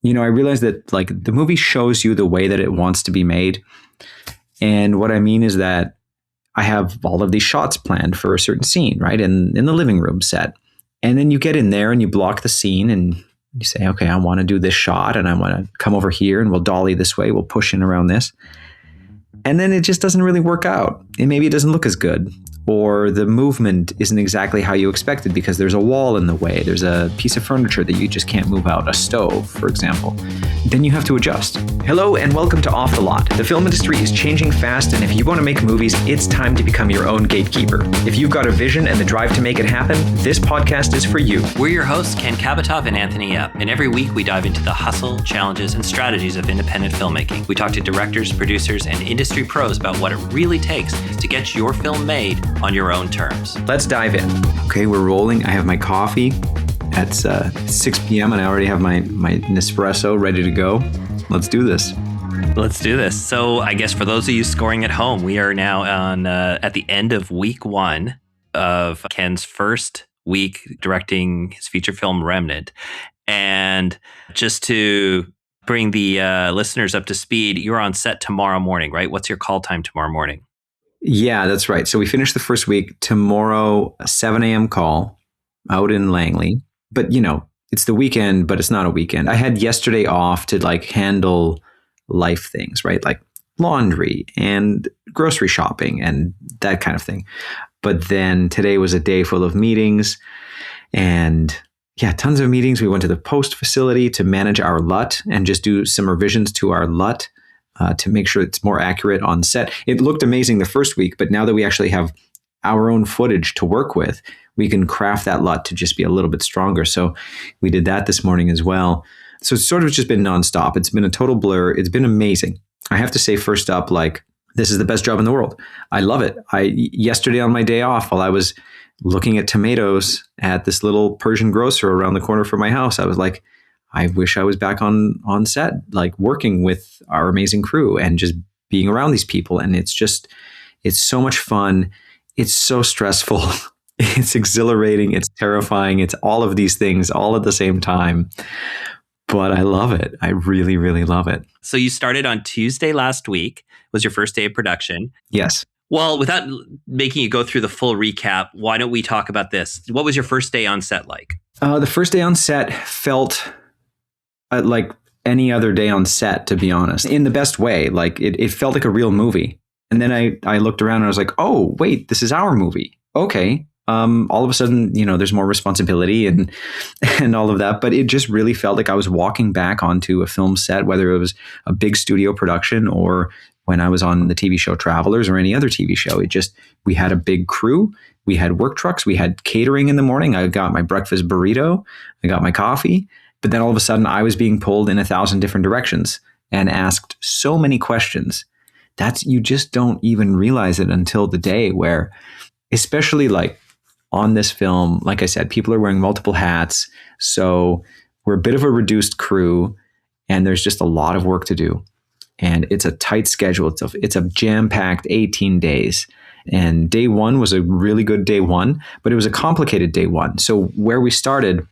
I realized that like the movie shows you the way that it wants to be made. And what I mean is that I have all of these shots planned for a certain scene, right? In the living room set. And then you get in there and you block the scene and you say, okay, I want to do this shot and I want to come over here and we'll dolly this way. We'll push in around this. And then it just doesn't really work out. And maybe it doesn't look as good. Or the movement isn't exactly how you expected because there's a wall in the way. There's a piece of furniture that you just can't move out, a stove, for example. Then you have to adjust. Hello and welcome to Off the Lot. The film industry is changing fast, and if you want to make movies, it's time to become your own gatekeeper. If you've got a vision and the drive to make it happen, this podcast is for you. We're your hosts, Ken Kabatoff and Anthony Epp, and every week we dive into the hustle, challenges, and strategies of independent filmmaking. We talk to directors, producers, and industry pros about what it really takes to get your film made on your own terms. Let's dive in. Okay, we're rolling. I have my coffee at 6 p.m. and I already have my Nespresso ready to go. Let's do this. Let's do this. So I guess for those of you scoring at home, we are now on at the end of week one of Ken's first week directing his feature film Remnant. And just to bring the listeners up to speed, you're on set tomorrow morning, right? What's your call time tomorrow morning? Yeah, that's right. So we finished the first week. Tomorrow, 7 a.m. call out in Langley. But, it's the weekend, but it's not a weekend. I had yesterday off to like handle life things, right? Like laundry and grocery shopping and that kind of thing. But then today was a day full of meetings and tons of meetings. We went to the post facility to manage our LUT and just do some revisions to our LUT. To make sure it's more accurate on set. It looked amazing the first week, but now that we actually have our own footage to work with, we can craft that LUT to just be a little bit stronger. So we did that this morning as well. So it's sort of just been nonstop. It's been a total blur. It's been amazing. I have to say first up, like, this is the best job in the world. I love it. Yesterday on my day off, while I was looking at tomatoes at this little Persian grocer around the corner from my house, I was like, I wish I was back on set, like working with our amazing crew and just being around these people. And it's so much fun. It's so stressful. It's exhilarating. It's terrifying. It's all of these things all at the same time. But I love it. I really, really love it. So you started on Tuesday last week, was your first day of production. Yes. Well, without making you go through the full recap, why don't we talk about this? What was your first day on set like? The first day on set felt like any other day on set, to be honest, in the best way. Like it felt like a real movie. And then I looked around and I was like, oh, wait, this is our movie. Okay. All of a sudden, there's more responsibility and all of that. But it just really felt like I was walking back onto a film set, whether it was a big studio production or when I was on the TV show Travelers or any other TV show. We had a big crew. We had work trucks. We had catering in the morning. I got my breakfast burrito. I got my coffee. But then all of a sudden I was being pulled in 1,000 different directions and asked so many questions. You just don't even realize it until the day where, especially like on this film, like I said, people are wearing multiple hats. So we're a bit of a reduced crew and there's just a lot of work to do. And it's a tight schedule. It's a jam-packed 18 days. And day one was a really good day one, but it was a complicated day one. So where we started,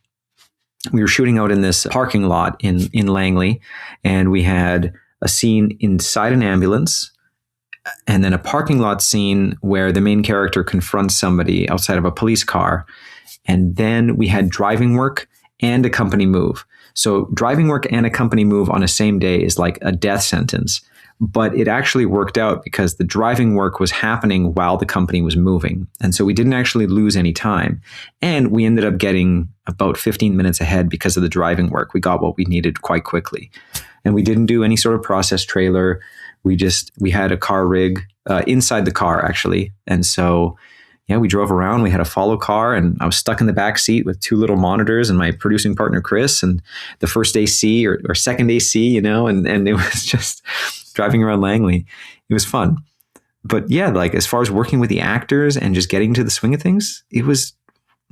we were shooting out in this parking lot in Langley, and we had a scene inside an ambulance and then a parking lot scene where the main character confronts somebody outside of a police car. And then we had driving work and a company move. So driving work and a company move on a same day is like a death sentence. But it actually worked out because the driving work was happening while the company was moving. And so we didn't actually lose any time. And we ended up getting about 15 minutes ahead because of the driving work. We got what we needed quite quickly. And we didn't do any sort of process trailer. We had a car rig inside the car, actually. And so, we drove around. We had a follow car and I was stuck in the back seat with two little monitors and my producing partner, Chris, and the first AC or second AC, and it was just driving around Langley. It was fun. But like as far as working with the actors and just getting to the swing of things, it was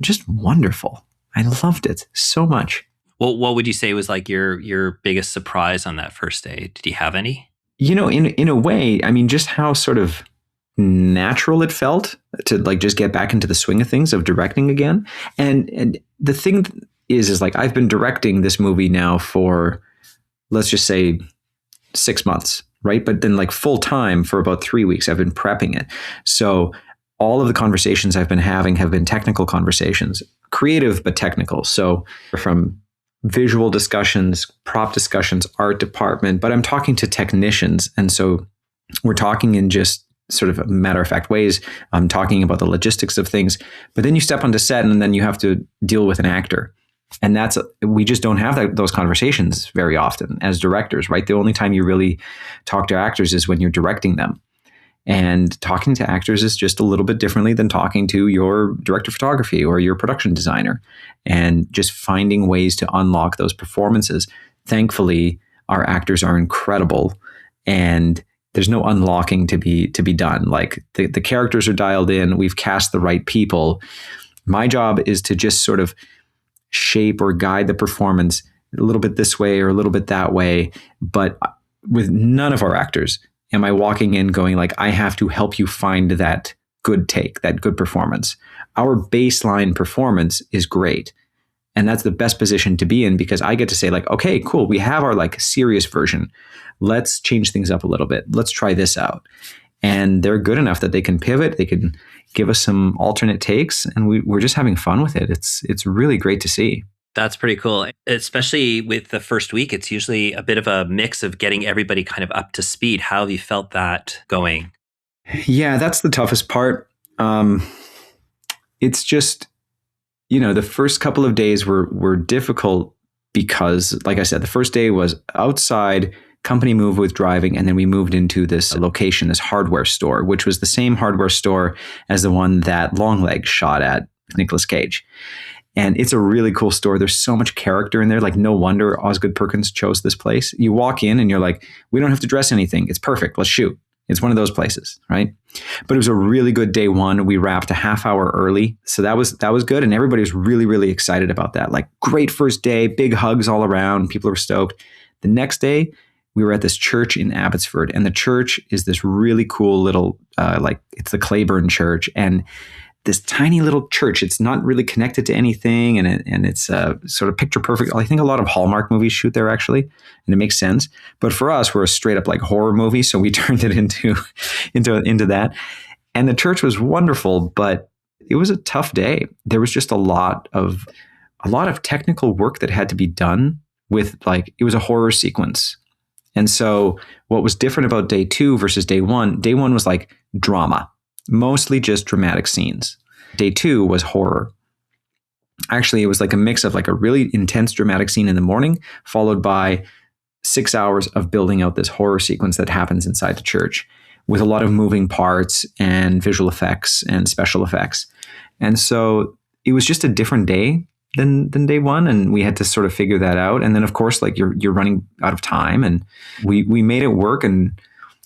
just wonderful. I loved it so much. Well, what would you say was like your biggest surprise on that first day? Did you have any? In a way, I mean, just how sort of natural it felt to like just get back into the swing of things of directing again. And the thing is like I've been directing this movie now for let's just say 6 months, right? But then like full time for about 3 weeks, I've been prepping it. So all of the conversations I've been having have been technical conversations, creative, but technical. So from visual discussions, prop discussions, art department, but I'm talking to technicians. And so we're talking in just sort of matter of fact ways. I'm talking about the logistics of things, but then you step onto set and then you have to deal with an actor. And we just don't have those conversations very often as directors, right? The only time you really talk to actors is when you're directing them. And talking to actors is just a little bit differently than talking to your director of photography or your production designer, and just finding ways to unlock those performances. Thankfully, our actors are incredible, and there's no unlocking to be done. Like the characters are dialed in. We've cast the right people. My job is to just sort of shape or guide the performance a little bit this way or a little bit that way. But with none of our actors am I walking in going like, I have to help you find that good take, that good performance. Our baseline performance is great. And that's the best position to be in, because I get to say like, okay, cool. We have our like serious version. Let's change things up a little bit. Let's try this out. And they're good enough that they can pivot. They can give us some alternate takes, and we're just having fun with it. It's really great to see. That's pretty cool. Especially with the first week, it's usually a bit of a mix of getting everybody kind of up to speed. How have you felt that going? Yeah, that's the toughest part. It's just, the first couple of days were difficult because, like I said, the first day was outside, company move with driving, and then we moved into this location, this hardware store, which was the same hardware store as the one that Longlegs shot at, Nicolas Cage. And it's a really cool store. There's so much character in there. Like, no wonder Osgood Perkins chose this place. You walk in and you're like, we don't have to dress anything. It's perfect. Let's shoot. It's one of those places, right? But it was a really good day one. We wrapped a half hour early. So that was good. And everybody was really, really excited about that. Like, great first day, big hugs all around. People were stoked. The next day, we were at this church in Abbotsford. And the church is this really cool little, it's the Claiborne Church. And this tiny little church. It's not really connected to anything, and it's sort of picture perfect. I think a lot of Hallmark movies shoot there, actually, and it makes sense. But for us, we're a straight up like horror movie, so we turned it into that. And the church was wonderful, but it was a tough day. There was just a lot of technical work that had to be done with, like, it was a horror sequence. And so what was different about day two versus day one was like drama. Mostly just dramatic scenes. Day two was horror. Actually, it was like a mix of like a really intense dramatic scene in the morning, followed by 6 hours of building out this horror sequence that happens inside the church with a lot of moving parts and visual effects and special effects. And so it was just a different day than day one, and we had to sort of figure that out. And then, of course, like you're running out of time, and we made it work. And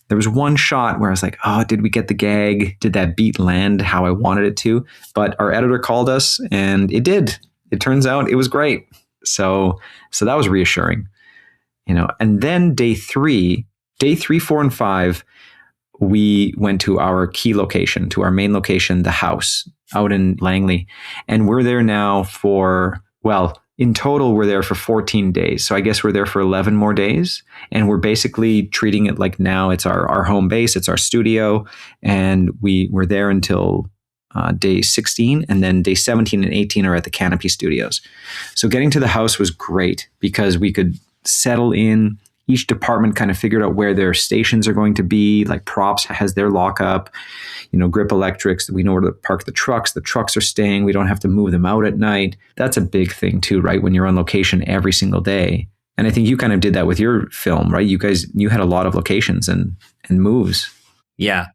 there was one shot where I was like, oh, did we get the gag? Did that beat land how I wanted it to? But our editor called us, and it did. It turns out it was great. So that was reassuring, And then day three, 4, and 5, we went to our key location, to our main location, the house out in Langley. And we're there now in total, we're there for 14 days. So I guess we're there for 11 more days. And we're basically treating it like now it's our home base, it's our studio. And we were there until day 16. And then day 17 and 18 are at the Canopy Studios. So getting to the house was great because we could settle in. Each department kind of figured out where their stations are going to be. Like props has their lockup, Grip Electrics. We know where to park the trucks. The trucks are staying. We don't have to move them out at night. That's a big thing too, right? When you're on location every single day. And I think you kind of did that with your film, right? You had a lot of locations and moves. Yeah.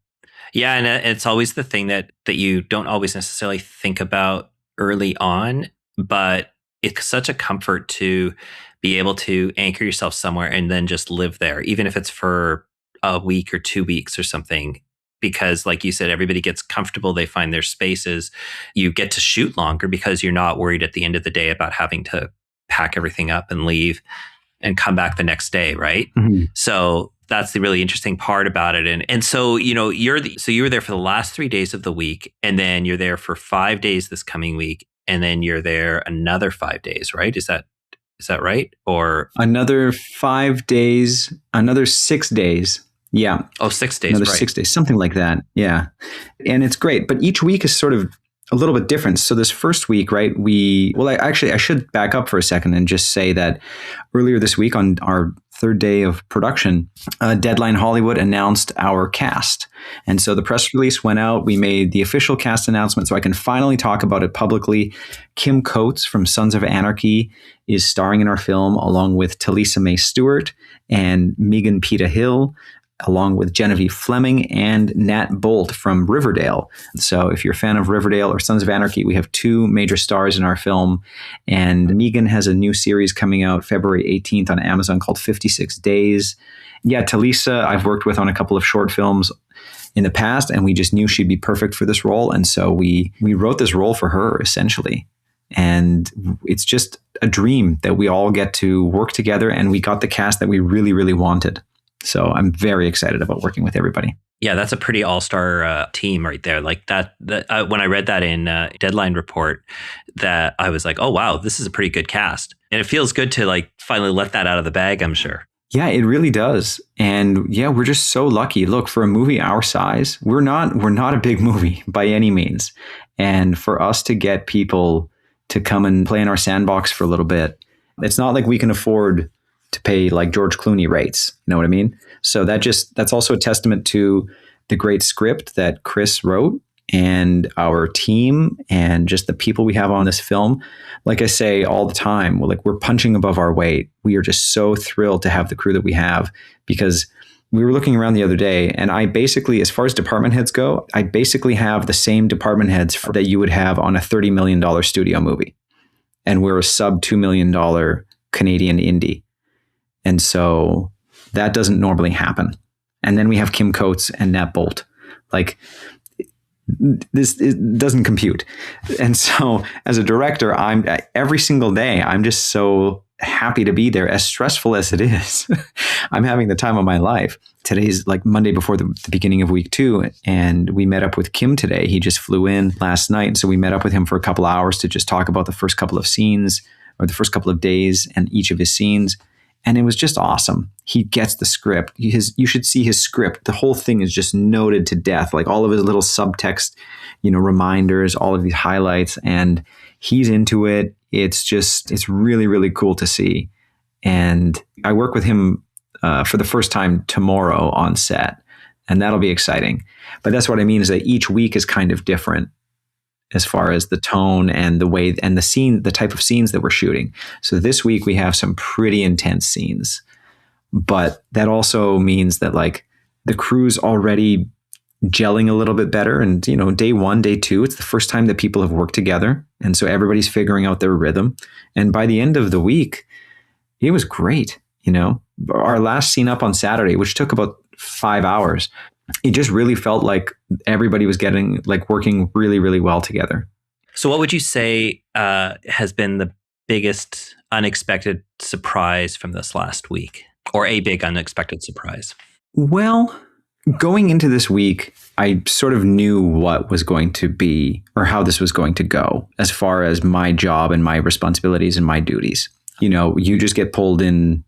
Yeah. And it's always the thing that you don't always necessarily think about early on, but it's such a comfort to be able to anchor yourself somewhere and then just live there, even if it's for a week or 2 weeks or something. Because like you said, everybody gets comfortable. They find their spaces. You get to shoot longer because you're not worried at the end of the day about having to pack everything up and leave and come back the next day, right? Mm-hmm. So that's the really interesting part about it. And so, you were there for the last 3 days of the week, and then you're there for 5 days this coming week, and then you're there another 5 days, right? Is that Is that right? Or Another 5 days, another 6 days. Yeah. oh, 6 days, Another right? 6 days, something like that. Yeah. And it's great. But each week is sort of a little bit different. So this first week, right, I should back up for a second and just say that earlier this week on our third day of production, Deadline Hollywood announced our cast. And so the press release went out. We made the official cast announcement so I can finally talk about it publicly. Kim Coates from Sons of Anarchy is starring in our film along with Talisa May Stewart and Megan Peta Hill, along with Genevieve Fleming and Nat Bolt from Riverdale. So if you're a fan of Riverdale or Sons of Anarchy, we have two major stars in our film. And Megan has a new series coming out February 18th on Amazon called 56 Days. Yeah, Talisa, I've worked with on a couple of short films in the past, and we just knew she'd be perfect for this role. And so we wrote this role for her, essentially. And it's just a dream that we all get to work together, and we got the cast that we really, really wanted. So I'm very excited about working with everybody. Yeah, that's a pretty all-star team right there. Like that when I read that in Deadline Report, that I was like, oh, wow, this is a pretty good cast. And it feels good to like finally let that out of the bag, I'm sure. Yeah, it really does. And yeah, we're just so lucky. Look, for a movie our size, we're not a big movie by any means. And for us to get people to come and play in our sandbox for a little bit, it's not like we can afford to pay like George Clooney rates. You know what I mean? So that's also a testament to the great script that Chris wrote and our team and just the people we have on this film. Like I say all the time, we're punching above our weight. We are just so thrilled to have the crew that we have, because we were looking around the other day, and I basically, as far as department heads go, I basically have the same department heads that you would have on a $30 million studio movie. And we're a sub $2 million Canadian indie. And so that doesn't normally happen. And then we have Kim Coates and Nat Bolt. Like, this doesn't compute. And so as a director, every single day, I'm just so happy to be there, as stressful as it is. I'm having the time of my life. Today's like Monday before the beginning of week 2. And we met up with Kim today. He just flew in last night. So we met up with him for a couple hours to just talk about the first couple of scenes, or the first couple of days and each of his scenes. And it was just awesome. He gets the script. You should see his script. The whole thing is just noted to death, like all of his little subtext, reminders, all of these highlights, and he's into it. It's really, really cool to see. And I work with him for the first time tomorrow on set, and that'll be exciting. But that's what I mean, is that each week is kind of different as far as the tone and the way and the scene, the type of scenes that we're shooting. So this week we have some pretty intense scenes, but that also means that like the crew's already gelling a little bit better. And, day 1, day 2, it's the first time that people have worked together. And so everybody's figuring out their rhythm. And by the end of the week, it was great. Our last scene up on Saturday, which took about 5 hours, it just really felt like everybody was working really, really well together. So what would you say has been the biggest unexpected surprise from this last week, or a big unexpected surprise? Well, going into this week, I sort of knew what was going to be, or how this was going to go, as far as my job and my responsibilities and my duties. You just get pulled in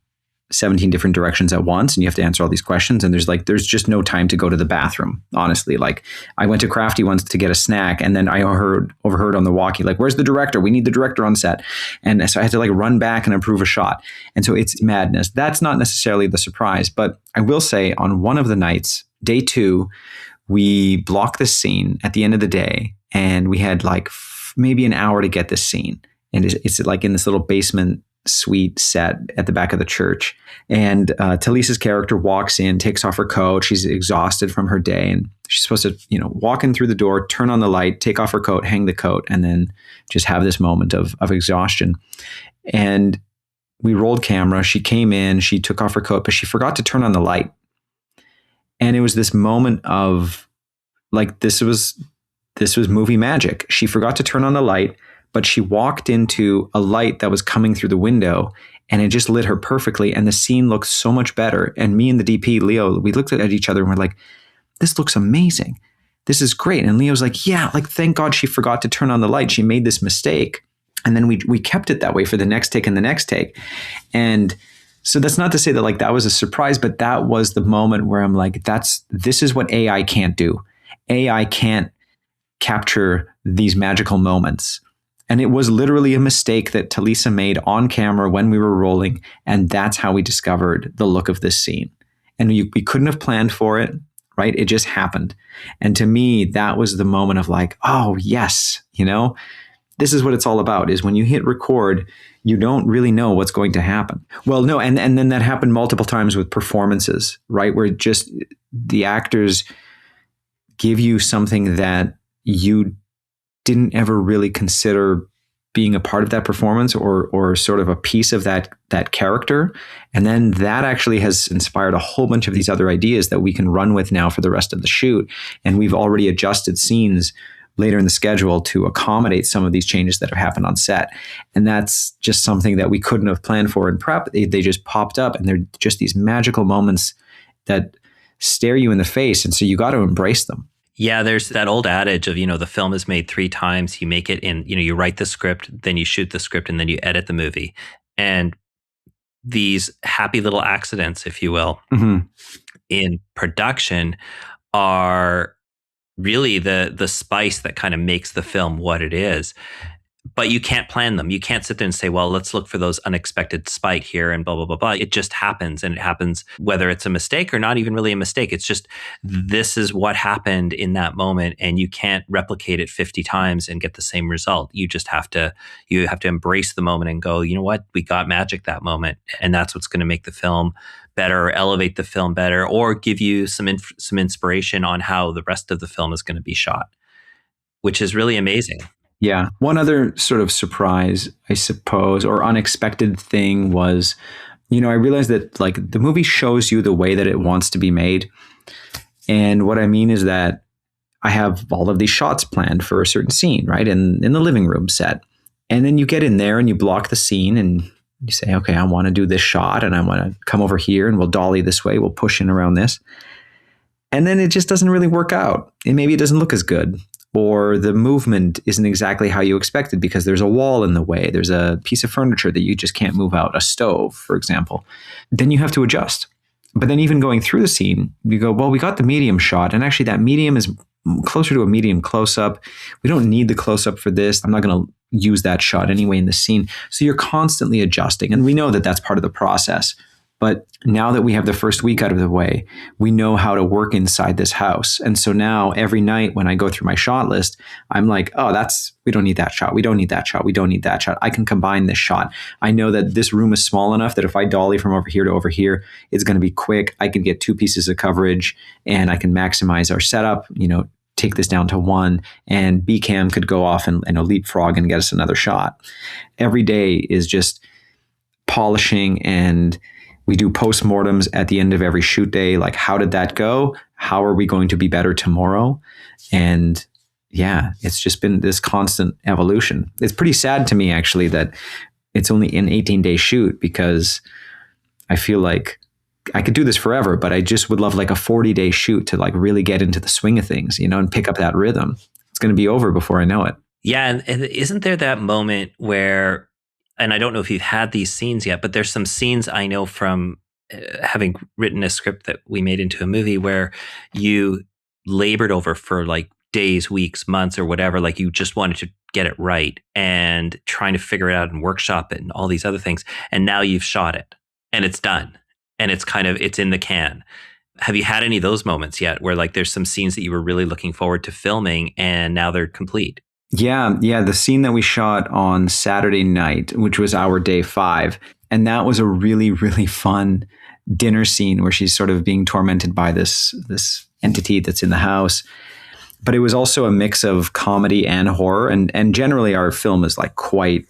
17 different directions at once, and you have to answer all these questions, and there's just no time to go to the bathroom, honestly. Like, I went to Crafty once to get a snack, and then I overheard on the walkie, like, where's the director? We need the director on set. And so I had to run back and approve a shot. And so it's madness. That's not necessarily the surprise, but I will say on one of the nights, day 2, we blocked this scene at the end of the day, and we had maybe an hour to get this scene. And it's like in this little basement suite set at the back of the church. And Talisa's character walks in, takes off her coat. She's exhausted from her day, and she's supposed to, walk in through the door, turn on the light, take off her coat, hang the coat, and then just have this moment of exhaustion. And we rolled camera. She came in, she took off her coat, but she forgot to turn on the light. And it was this moment of this was movie magic. She forgot to turn on the light, but she walked into a light that was coming through the window, and it just lit her perfectly. And the scene looked so much better. And me and the DP, Leo, we looked at each other and we're like, this looks amazing. This is great. And Leo's like, yeah, thank God she forgot to turn on the light. She made this mistake. And then we kept it that way for the next take and the next take. And so that's not to say that like that was a surprise, but that was the moment where I'm like, this is what AI can't do. AI can't capture these magical moments. And it was literally a mistake that Talisa made on camera when we were rolling. And that's how we discovered the look of this scene. And we couldn't have planned for it, right? It just happened. And to me, that was the moment of like, oh, yes, this is what it's all about, is when you hit record, you don't really know what's going to happen. Well, no, and then that happened multiple times with performances, right? Where just the actors give you something that you didn't ever really consider being a part of that performance or sort of a piece of that character. And then that actually has inspired a whole bunch of these other ideas that we can run with now for the rest of the shoot. And we've already adjusted scenes later in the schedule to accommodate some of these changes that have happened on set. And that's just something that we couldn't have planned for in prep. They just popped up, and they're just these magical moments that stare you in the face. And so you got to embrace them. Yeah, there's that old adage of, the film is made 3 times. You make it in, you write the script, then you shoot the script, and then you edit the movie. And these happy little accidents, if you will, in production are really the spice that kind of makes the film what it is. But you can't plan them. You can't sit there and say, well, let's look for those unexpected spite here and blah, blah, blah, blah. It just happens. And it happens whether it's a mistake or not even really a mistake. It's just, this is what happened in that moment. And you can't replicate it 50 times and get the same result. You just have to embrace the moment and go, you know what? We got magic that moment. And that's what's going to make the film better, or elevate the film better, or give you some inspiration on how the rest of the film is going to be shot, which is really amazing. Yeah. One other sort of surprise, I suppose, or unexpected thing was, I realized that like the movie shows you the way that it wants to be made. And what I mean is that I have all of these shots planned for a certain scene, right? In the living room set. And then you get in there and you block the scene and you say, okay, I want to do this shot and I want to come over here and we'll dolly this way. We'll push in around this. And then it just doesn't really work out. And maybe it doesn't look as good. Or the movement isn't exactly how you expected because there's a wall in the way. There's a piece of furniture that you just can't move out, a stove, for example. Then you have to adjust. But then even going through the scene, you go, well, we got the medium shot. And actually that medium is closer to a medium close-up. We don't need the close-up for this. I'm not going to use that shot anyway in the scene. So you're constantly adjusting. And we know that that's part of the process. But now that we have the first week out of the way, we know how to work inside this house. And so now every night when I go through my shot list, I'm like, oh, we don't need that shot. We don't need that shot. We don't need that shot. I can combine this shot. I know that this room is small enough that if I dolly from over here to over here, it's going to be quick. I can get 2 pieces of coverage and I can maximize our setup, take this down to 1, and B-Cam could go off and leapfrog and get us another shot. Every day is just polishing, and we do postmortems at the end of every shoot day. Like, how did that go? How are we going to be better tomorrow? And yeah, it's just been this constant evolution. It's pretty sad to me, actually, that it's only an 18-day shoot, because I feel like I could do this forever, but I just would love like a 40-day shoot to like really get into the swing of things, and pick up that rhythm. It's going to be over before I know it. Yeah. And isn't there that moment where, and I don't know if you've had these scenes yet, but there's some scenes I know from having written a script that we made into a movie where you labored over for like days, weeks, months, or whatever. Like you just wanted to get it right and trying to figure it out and workshop it and all these other things. And now you've shot it and it's done and it's in the can. Have you had any of those moments yet where like there's some scenes that you were really looking forward to filming and now they're complete? Yeah. The scene that we shot on Saturday night, which was our day 5. And that was a really, really fun dinner scene where she's sort of being tormented by this entity that's in the house. But it was also a mix of comedy and horror. And generally our film is like quite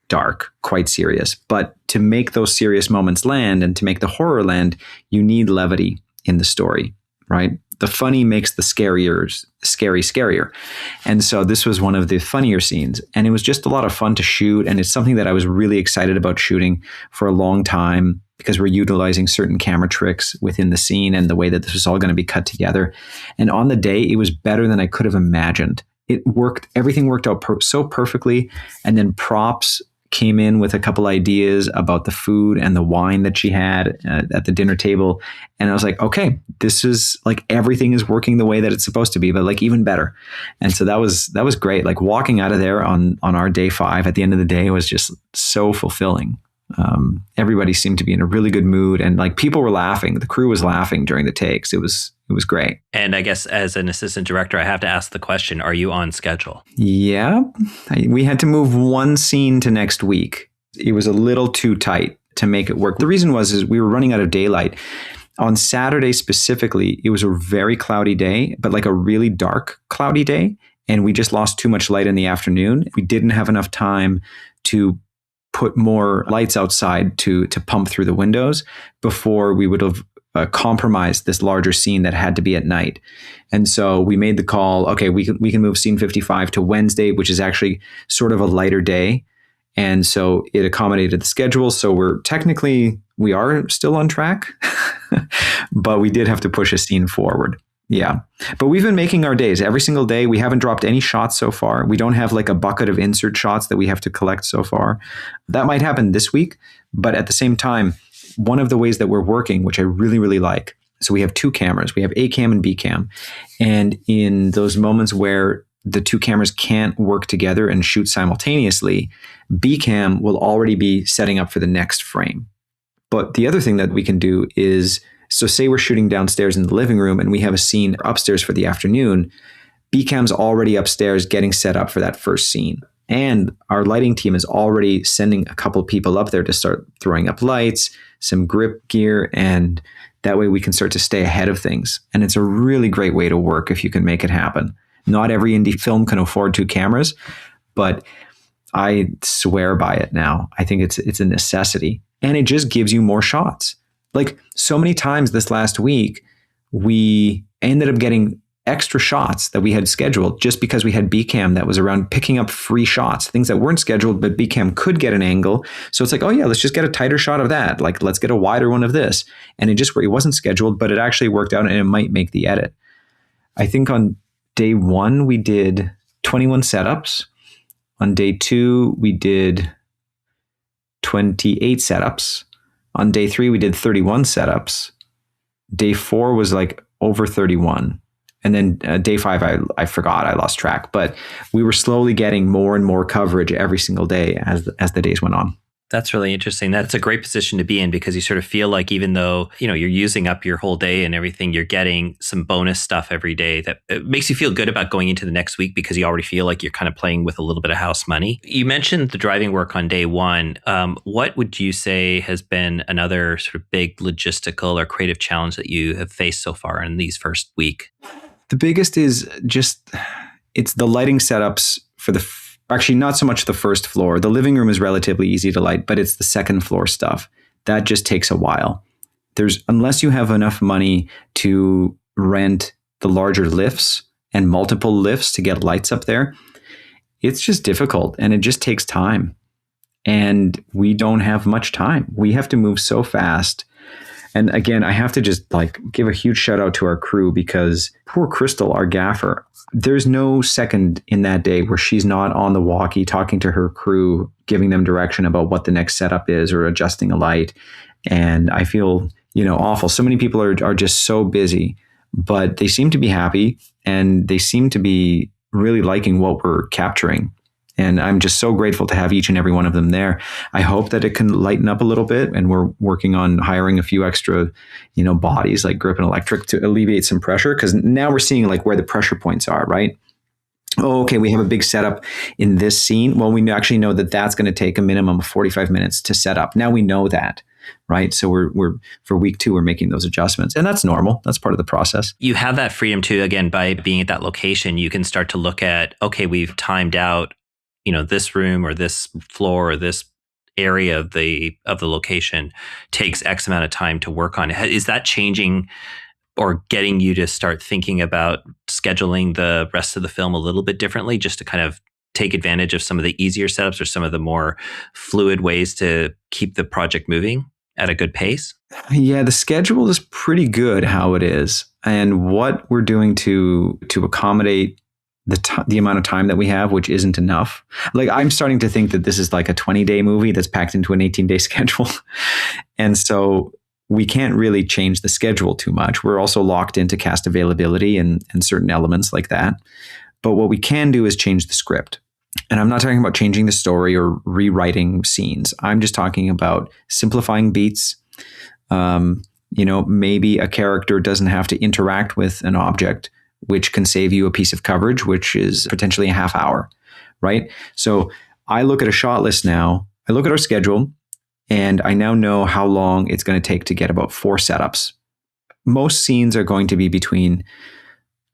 dark, quite serious. But to make those serious moments land and to make the horror land, you need levity in the story, right? The funny makes the scary scarier. And so this was one of the funnier scenes. And it was just a lot of fun to shoot. And it's something that I was really excited about shooting for a long time, because we're utilizing certain camera tricks within the scene and the way that this was all going to be cut together. And on the day, it was better than I could have imagined. it worked. Everything worked out so perfectly. And then props came in with a couple ideas about the food and the wine that she had at the dinner table. And I was like, okay, this is like everything is working the way that it's supposed to be, but like even better. And so that was great. Like walking out of there on our day 5 at the end of the day was just so fulfilling. Everybody seemed to be in a really good mood, and like people were laughing. The crew was laughing during the takes. It was great. And I guess as an assistant director, I have to ask the question, are you on schedule? Yeah. We had to move one scene to next week. It was a little too tight to make it work. The reason is we were running out of daylight. On Saturday specifically, it was a very cloudy day, but like a really dark, cloudy day. And we just lost too much light in the afternoon. We didn't have enough time to put more lights outside to pump through the windows before we would have compromised this larger scene that had to be at night. And so we made the call, okay, we can move scene 55 to Wednesday, which is actually sort of a lighter day. And so it accommodated the schedule. So we are still on track, but we did have to push a scene forward. Yeah. But we've been making our days every single day. We haven't dropped any shots so far. We don't have like a bucket of insert shots that we have to collect so far. That might happen this week. But at the same time, one of the ways that we're working, which I really, really like, so we have 2 cameras. We have A cam and B cam. And in those moments where the 2 cameras can't work together and shoot simultaneously, B cam will already be setting up for the next frame. But the other thing that we can do is, so say we're shooting downstairs in the living room and we have a scene upstairs for the afternoon, B-cam's already upstairs getting set up for that first scene. And our lighting team is already sending a couple people up there to start throwing up lights, some grip gear, and that way we can start to stay ahead of things. And it's a really great way to work if you can make it happen. Not every indie film can afford 2 cameras, but I swear by it now. I think it's a necessity. And it just gives you more shots. Like so many times this last week, we ended up getting extra shots that we had scheduled just because we had B-cam that was around picking up free shots, things that weren't scheduled, but B-cam could get an angle. So it's like, oh yeah, let's just get a tighter shot of that. Like, let's get a wider one of this. And it wasn't scheduled, but it actually worked out and it might make the edit. I think on day 1, we did 21 setups. On day 2, we did 28 setups. On day 3, we did 31 setups. Day 4 was like over 31. And then day 5, I forgot, I lost track. But we were slowly getting more and more coverage every single day as the days went on. That's really interesting. That's a great position to be in because you sort of feel like even though, you're using up your whole day and everything, you're getting some bonus stuff every day that it makes you feel good about going into the next week because you already feel like you're kind of playing with a little bit of house money. You mentioned the driving work on day 1. What would you say has been another sort of big logistical or creative challenge that you have faced so far in these first week? The biggest is it's the lighting setups for actually not so much the first floor. The living room is relatively easy to light, but it's the second floor stuff. That just takes a while. Unless you have enough money to rent the larger lifts and multiple lifts to get lights up there, it's just difficult and it just takes time. And we don't have much time. We have to move so fast. And again, I have to just give a huge shout out to our crew because poor Crystal, our gaffer, there's no second in that day where she's not on the walkie talking to her crew, giving them direction about what the next setup is or adjusting a light. And I feel, awful. So many people are just so busy, but they seem to be happy and they seem to be really liking what we're capturing. And I'm just so grateful to have each and every one of them there. I hope that it can lighten up a little bit. And we're working on hiring a few extra, bodies like grip and electric to alleviate some pressure. Because now we're seeing where the pressure points are, right? Oh, okay, we have a big setup in this scene. Well, we actually know that that's going to take a minimum of 45 minutes to set up. Now we know that, right? So we're for week 2, we're making those adjustments. And that's normal. That's part of the process. You have that freedom too, again, by being at that location, you can start to look at, okay, we've timed out this room or this floor or this area of the location takes X amount of time to work on. Is that changing or getting you to start thinking about scheduling the rest of the film a little bit differently just to kind of take advantage of some of the easier setups or some of the more fluid ways to keep the project moving at a good pace? Yeah, the schedule is pretty good how it is. And what we're doing to accommodate the amount of time that we have, which isn't enough. Like, I'm starting to think that this is like a 20-day movie that's packed into an 18-day schedule. And so we can't really change the schedule too much. We're also locked into cast availability and certain elements like that. But what we can do is change the script. And I'm not talking about changing the story or rewriting scenes. I'm just talking about simplifying beats. Maybe a character doesn't have to interact with an object, which can save you a piece of coverage, which is potentially a half hour, right? So I look at a shot list now, I look at our schedule, and I now know how long it's going to take to get about 4 setups. Most scenes are going to be between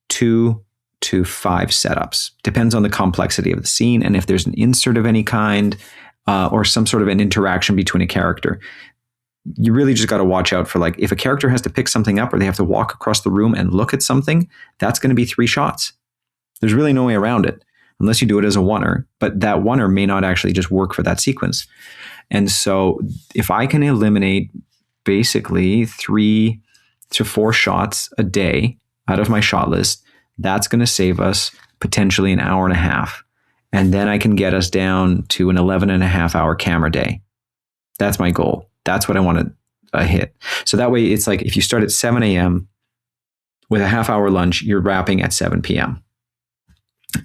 2 to 5 setups. Depends on the complexity of the scene and if there's an insert of any kind or some sort of an interaction between a character. You really just got to watch out for, like, if a character has to pick something up or they have to walk across the room and look at something, that's going to be 3 shots. There's really no way around it unless you do it as a oneer, but that oneer may not actually just work for that sequence. And so if I can eliminate basically 3 to 4 shots a day out of my shot list, that's going to save us potentially an hour and a half. And then I can get us down to an 11.5-hour camera day. That's my goal. That's what I want to hit. So that way it's like, if you start at 7 a.m. with a half-hour lunch, you're wrapping at 7 p.m.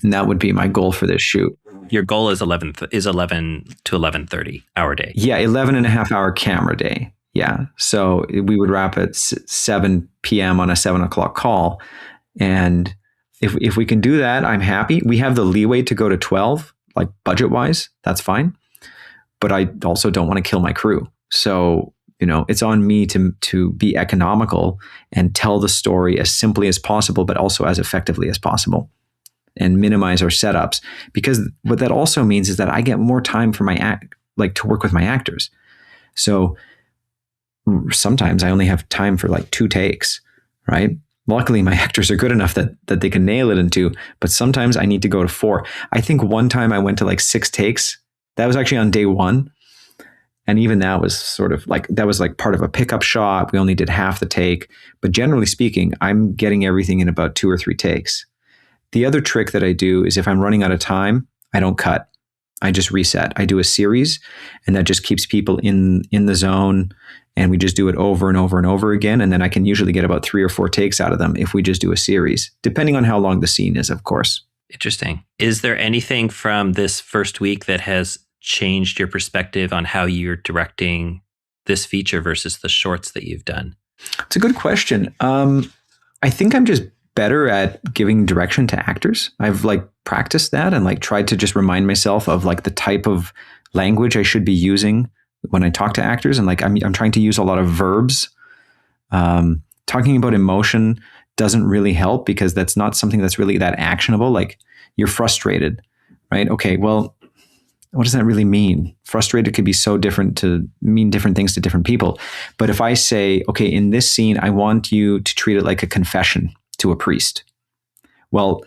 And that would be my goal for this shoot. Your goal is 11 to 11:30 hour day. Yeah, 11.5-hour camera day. Yeah. So we would wrap at 7 p.m. on a 7 o'clock call. And if we can do that, I'm happy. We have the leeway to go to 12, like budget-wise. That's fine. But I also don't want to kill my crew. So, it's on me to be economical and tell the story as simply as possible, but also as effectively as possible, and minimize our setups. Because what that also means is that I get more time for to work with my actors. So sometimes I only have time for like 2 takes, right? Luckily, my actors are good enough that they can nail it in 2, but sometimes I need to go to 4. I think one time I went to like 6 takes. That was actually on day 1. And even that was sort of like, that was like part of a pickup shot. We only did half the take. But generally speaking, I'm getting everything in about 2 or 3 takes. The other trick that I do is if I'm running out of time, I don't cut. I just reset. I do a series, and that just keeps people in the zone. And we just do it over and over and over again. And then I can usually get about 3 or 4 takes out of them if we just do a series, depending on how long the scene is, of course. Interesting. Is there anything from this first week that has changed your perspective on how you're directing this feature versus the shorts that you've done? It's a good question. I think I'm just better at giving direction to actors. I've practiced that and tried to just remind myself of the type of language I should be using when I talk to actors. And I'm trying to use a lot of verbs. Talking about emotion doesn't really help because that's not something that's really that actionable. Like, you're frustrated, right? Okay, well, what does that really mean? Frustrated could be so different to mean different things to different people. But if I say, okay, in this scene, I want you to treat it like a confession to a priest. Well,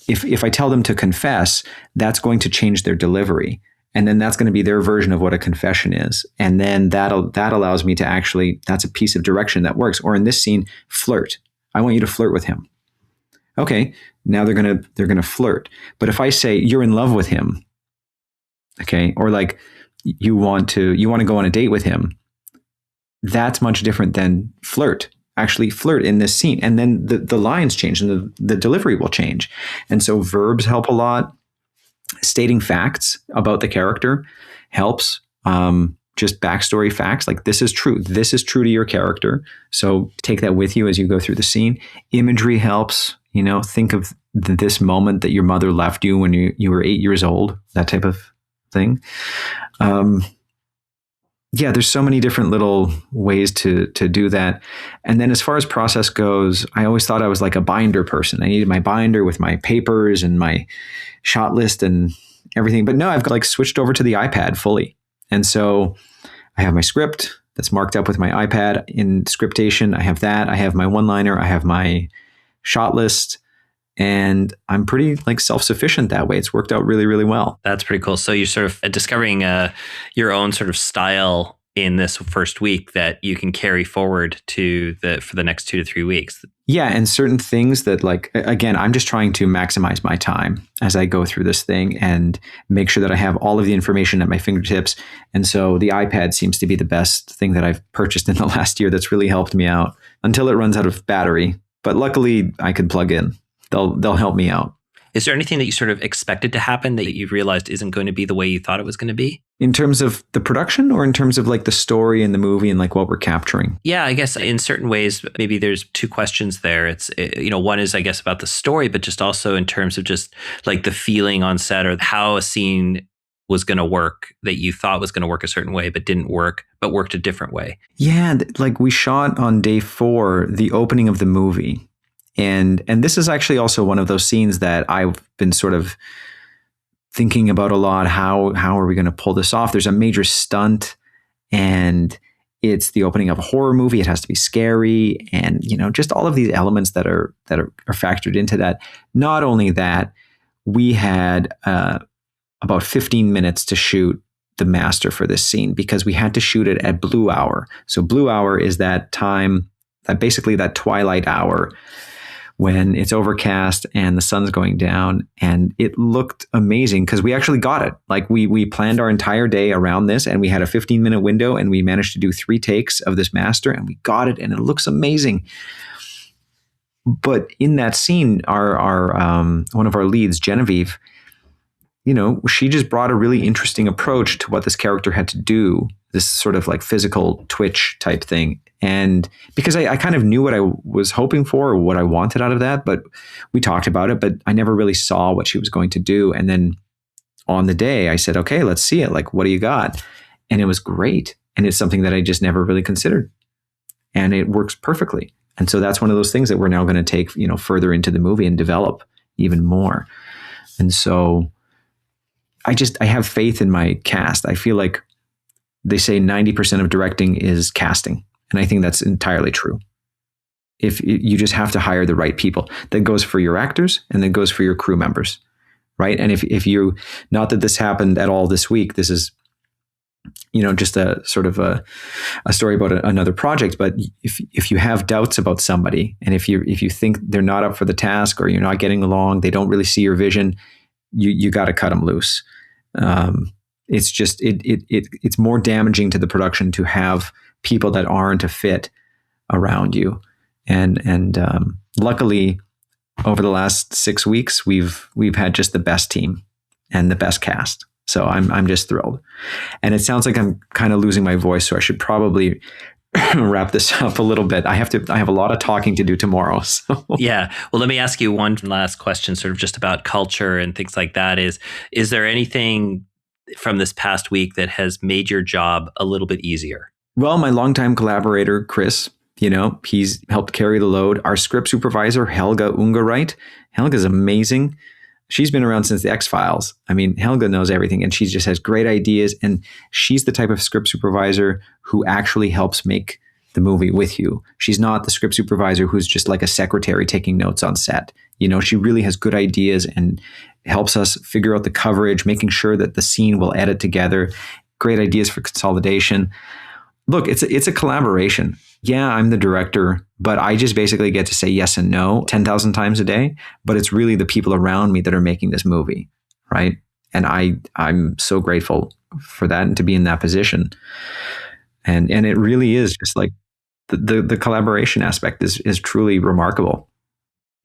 if I tell them to confess, that's going to change their delivery. And then that's going to be their version of what a confession is. And then that allows me to actually, that's a piece of direction that works. Or in this scene, flirt. I want you to flirt with him. Okay, now they're gonna flirt. But if I say you're in love with him, okay, or you want to go on a date with him, that's much different than flirt. Actually flirt in this scene. And then the lines change and the delivery will change. And so verbs help a lot. Stating facts about the character helps. Just backstory facts, like this is true. This is true to your character. So take that with you as you go through the scene. Imagery helps. Think of this moment that your mother left you when you were 8 years old, that type of thing. Yeah, there's so many different little ways to do that. And then as far as process goes, I always thought I was like a binder person. I needed my binder with my papers and my shot list and everything. But no, I've switched over to the iPad fully. And so I have my script that's marked up with my iPad in Scriptation. I have that. I have my one-liner. I have my shot list. And I'm pretty self-sufficient that way. It's worked out really, really well. That's pretty cool. So you're sort of discovering your own sort of style in this first week that you can carry forward for the next 2 to 3 weeks. Yeah, and certain things that, like, again, I'm just trying to maximize my time as I go through this thing and make sure that I have all of the information at my fingertips. And so the iPad seems to be the best thing that I've purchased in the last year that's really helped me out until it runs out of battery. But luckily, I can plug in. They'll help me out. Is there anything that you sort of expected to happen that you've realized isn't going to be the way you thought it was going to be? In terms of the production, or in terms of like the story and the movie and like what we're capturing? Yeah, I guess in certain ways, maybe there's two questions there. It's, one is, I guess, about the story, but just also in terms of just like the feeling on set or how a scene was going to work that you thought was going to work a certain way, but didn't work, but worked a different way. Yeah, like we shot on day 4, the opening of the movie. And this is actually also one of those scenes that I've been sort of thinking about a lot. How are we going to pull this off? There's a major stunt, and it's the opening of a horror movie. It has to be scary, and just all of these elements that are factored into that. Not only that, we had about 15 minutes to shoot the master for this scene because we had to shoot it at blue hour. So blue hour is that time, basically that twilight hour, when it's overcast and the sun's going down. And it looked amazing because we actually got it. Like we planned our entire day around this, and we had a 15-minute window, and we managed to do 3 takes of this master, and we got it, and it looks amazing. But in that scene, our one of our leads, Genevieve, she just brought a really interesting approach to what this character had to do, this sort of like physical twitch type thing. And because I kind of knew what I was hoping for or what I wanted out of that, but we talked about it, but I never really saw what she was going to do. And then on the day I said, okay, let's see it. Like, what do you got? And it was great. And it's something that I just never really considered. And it works perfectly. And so that's one of those things that we're now going to take, further into the movie and develop even more. And so I have faith in my cast. I feel like they say 90% of directing is casting. And I think that's entirely true. If you just have to hire the right people, that goes for your actors and that goes for your crew members, right? And if you, not that this happened at all this week, this is, just a sort of a story about another project. But if you have doubts about somebody, and if you think they're not up for the task, or you're not getting along, they don't really see your vision, you got to cut them loose. It's just it's more damaging to the production to have people that aren't a fit around you. And luckily, over the last 6 weeks, we've had just the best team and the best cast. So I'm just thrilled. And it sounds like I'm kind of losing my voice, so I should probably wrap this up a little bit. I have a lot of talking to do tomorrow. So. Yeah. Well, let me ask you one last question, sort of just about culture and things like that. Is there anything from this past week that has made your job a little bit easier? Well, my longtime collaborator, Chris, he's helped carry the load. Our script supervisor, Helga Ungereit. Helga's amazing. She's been around since the X-Files. I mean, Helga knows everything, and she just has great ideas. And she's the type of script supervisor who actually helps make the movie with you. She's not the script supervisor who's just like a secretary taking notes on set. She really has good ideas and helps us figure out the coverage, making sure that the scene will edit together. Great ideas for consolidation. Look, it's a collaboration. Yeah, I'm the director, but I just basically get to say yes and no 10,000 times a day. But it's really the people around me that are making this movie, right? And I'm so grateful for that and to be in that position. And it really is just like the collaboration aspect is truly remarkable.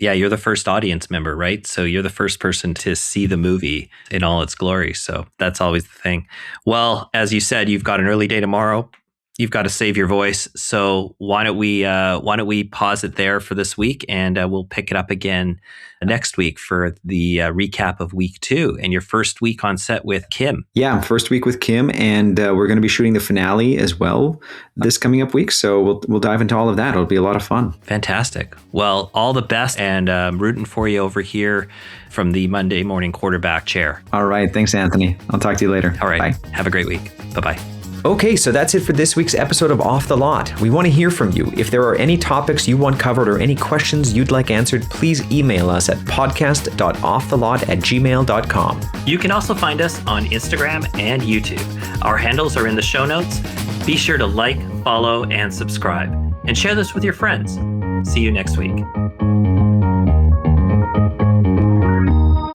Yeah, you're the first audience member, right? So you're the first person to see the movie in all its glory. So that's always the thing. Well, as you said, you've got an early day tomorrow. You've got to save your voice. So why don't we pause it there for this week, and we'll pick it up again next week for the recap of week 2 and your first week on set with Kim. Yeah, first week with Kim, and we're going to be shooting the finale as well this coming up week. So we'll dive into all of that. It'll be a lot of fun. Fantastic. Well, all the best, and rooting for you over here from the Monday morning quarterback chair. All right. Thanks, Anthony. I'll talk to you later. All right. Bye. Have a great week. Bye-bye. Okay, so that's it for this week's episode of Off the Lot. We want to hear from you. If there are any topics you want covered or any questions you'd like answered, please email us at podcast.offthelot@gmail.com. You can also find us on Instagram and YouTube. Our handles are in the show notes. Be sure to like, follow, and subscribe. And share this with your friends. See you next week.